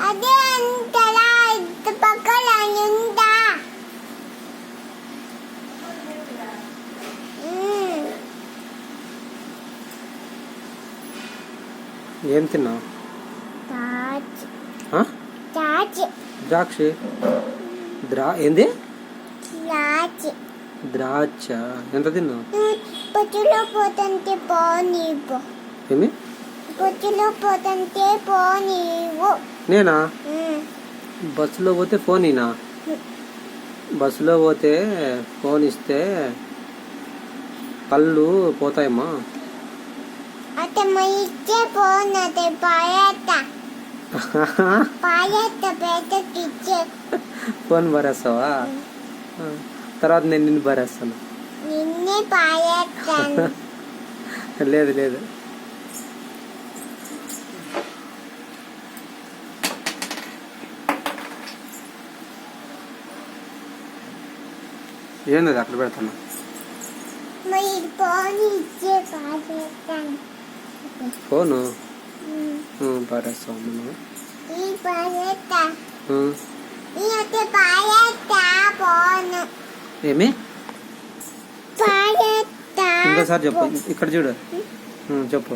అదే అంతలా ఇటు పక్కల ఉందా. ఏం తిన్నావు? ద్రాక్ష. ఏంది? ద్రాక్ష. ఎంత తిన్నావు? పొట్టులో పోతుంటే పోనీవు. ఏమి? పొట్టులో పోతుంటే పోనీవు. నేనా? బస్సులో పోతే ఫోన్ ఇనా? బస్సులో పోతే ఫోన్ ఇస్తే కళ్ళు పోతాయమ్మా. అతే ఇచ్చే ఫోన్ అతే పాయత పేటకిచ్చే ఫోన్ భరేస్తావా? తర్వాత నేను నిన్ను భరేస్తాను. నిన్నే పాయేస్తాను. లేదు లేదు. ఏంది అక్కడ పెడతాను? ఫోను పారేస్తావు మనం. ఏమి? ఇంకోసారి చెప్పు. ఇక్కడ చూడు, చెప్పు.